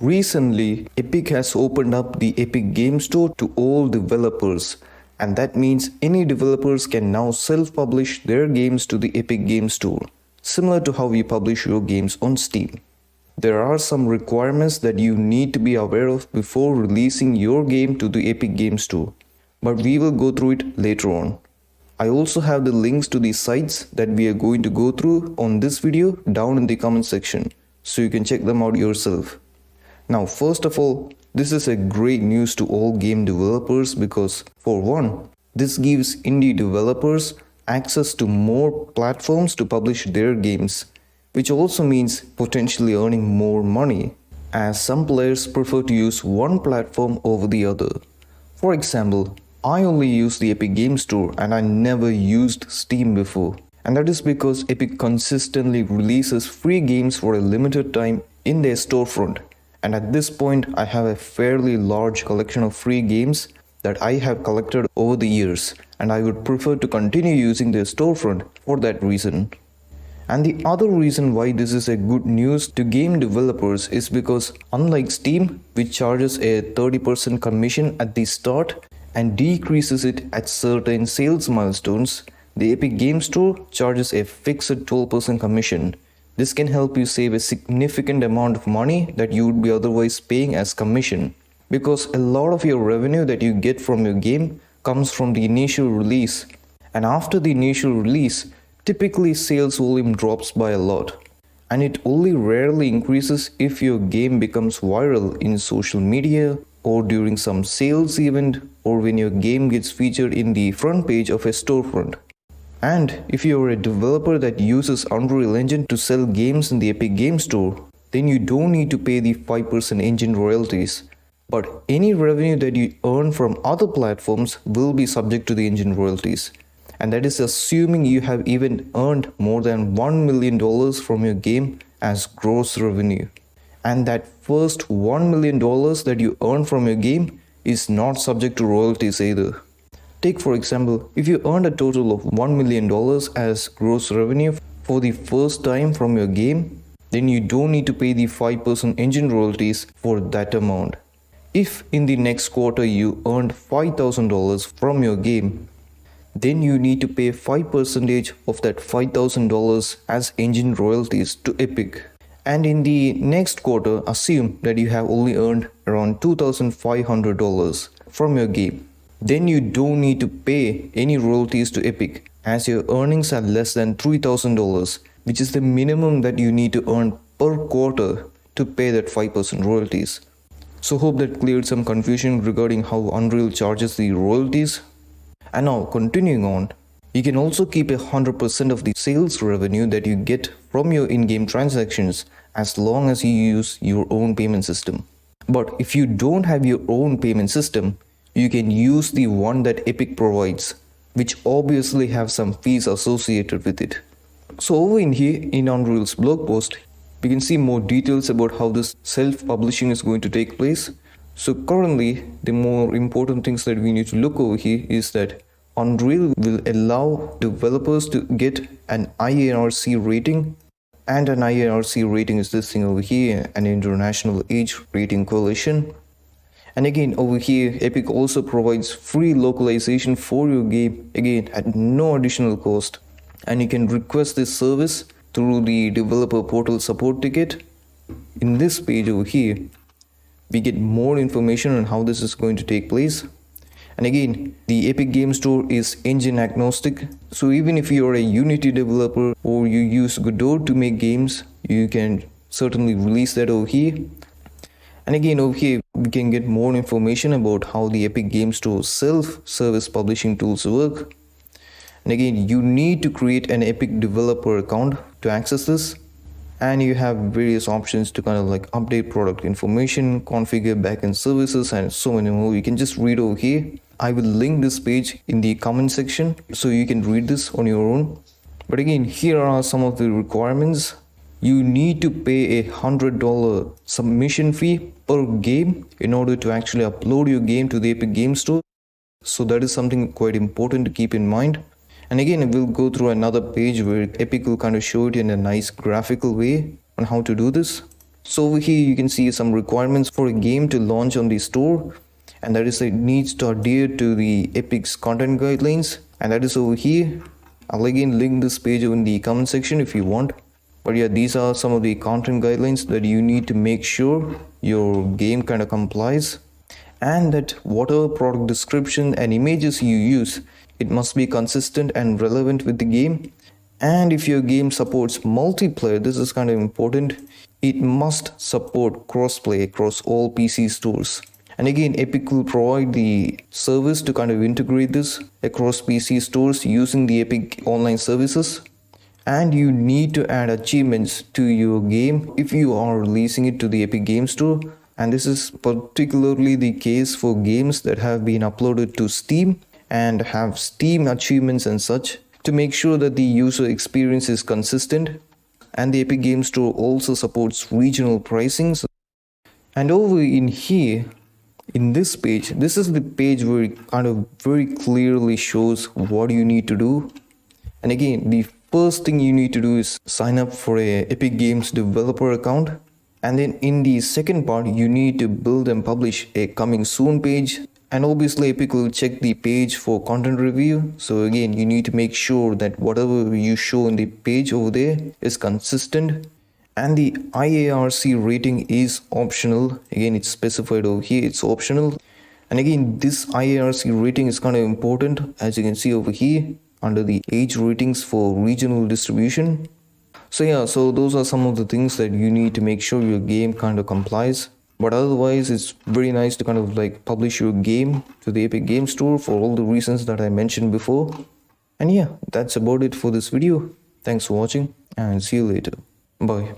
Recently, Epic has opened up the Epic Game Store to all developers, and that means any developers can now self-publish their games to the Epic Game Store, similar to how you publish your games on Steam. There are some requirements that you need to be aware of before releasing your game to the Epic Game Store, but we will go through it later on. I also have the links to the sites that we are going to go through on this video down in the comment section, so you can check them out yourself. Now, first of all, this is a great news to all game developers because, for one, this gives indie developers access to more platforms to publish their games, which also means potentially earning more money, as some players prefer to use one platform over the other. For example, I only use the Epic Game Store and I never used Steam before, and that is because Epic consistently releases free games for a limited time in their storefront. And at this point, I have a fairly large collection of free games that I have collected over the years, and I would prefer to continue using their storefront for that reason. And the other reason why this is a good news to game developers is because, unlike Steam, which charges a 30% commission at the start and decreases it at certain sales milestones, the Epic Game Store charges a fixed 12% commission. This can help you save a significant amount of money that you would be otherwise paying as commission, because a lot of your revenue that you get from your game comes from the initial release, and after the initial release, typically sales volume drops by a lot, and it only rarely increases if your game becomes viral in social media or during some sales event or when your game gets featured in the front page of a storefront. And if you are a developer that uses Unreal Engine to sell games in the Epic Game Store, then you don't need to pay the 5% engine royalties. But any revenue that you earn from other platforms will be subject to the engine royalties. And that is assuming you have even earned more than $1 million from your game as gross revenue. And that first $1 million that you earn from your game is not subject to royalties either. Take, for example, if you earned a total of $1 million as gross revenue for the first time from your game, then you don't need to pay the 5% engine royalties for that amount. If in the next quarter you earned $5,000 from your game, then you need to pay 5% of that $5,000 as engine royalties to Epic. And in the next quarter, assume that you have only earned around $2,500 from your game. Then you don't need to pay any royalties to Epic, as your earnings are less than $3,000, which is the minimum that you need to earn per quarter to pay that 5% royalties. So hope that cleared some confusion regarding how Unreal charges the royalties. And now, continuing on, you can also keep 100% of the sales revenue that you get from your in-game transactions as long as you use your own payment system. But if you don't have your own payment system, you can use the one that Epic provides, which obviously have some fees associated with it. So over in here in Unreal's blog post, we can see more details about how this self-publishing is going to take place. So currently, the more important things that we need to look over here is that Unreal will allow developers to get an IARC rating, and an IARC rating is this thing over here, an International Age Rating Coalition. And again, over here, Epic also provides free localization for your game, again at no additional cost. And you can request this service through the developer portal support ticket. In this page over here, we get more information on how this is going to take place. And again, the Epic Game Store is engine agnostic. So even if you are a Unity developer or you use Godot to make games, you can certainly release that over here. And again, over here, we can get more information about how the Epic Game Store self-service publishing tools work. And again, you need to create an Epic developer account to access this. And you have various options to kind of like update product information, configure backend services, and so many more. You can just read over here. I will link this page in the comment section so you can read this on your own. But again, here are some of the requirements. You need to pay a $100 submission fee per game in order to actually upload your game to the Epic Game Store. So that is something quite important to keep in mind. And again, we'll go through another page where Epic will kind of show it in a nice graphical way on how to do this. So over here you can see some requirements for a game to launch on the store, and that is it needs to adhere to the Epic's content guidelines, and that is over here. I'll again link this page in the comment section if you want. But yeah, these are some of the content guidelines that you need to make sure your game kind of complies, and that whatever product description and images you use, it must be consistent and relevant with the game. And if your game supports multiplayer, this is kind of important, it must support crossplay across all PC stores. And again, Epic will provide the service to kind of integrate this across PC stores using the Epic online services. And you need to add achievements to your game if you are releasing it to the Epic Game Store. And this is particularly the case for games that have been uploaded to Steam and have Steam achievements and such, to make sure that the user experience is consistent. And the Epic Game Store also supports regional pricing. And over in here, in this page, this is the page where it kind of very clearly shows what you need to do. And again, the first thing you need to do is sign up for a Epic Games developer account. And then in the second part, you need to build and publish a coming soon page. And obviously Epic will check the page for content review. So again, you need to make sure that whatever you show in the page over there is consistent. And the IARC rating is optional. Again, it's specified over here, it's optional. And again, this IARC rating is kind of important, as you can see over here under the age ratings for regional distribution. So yeah, so those are some of the things that you need to make sure your game kind of complies. But otherwise, it's very nice to kind of like publish your game to the Epic Game Store for all the reasons that I mentioned before. And yeah, that's about it for this video. Thanks for watching and see you later. Bye.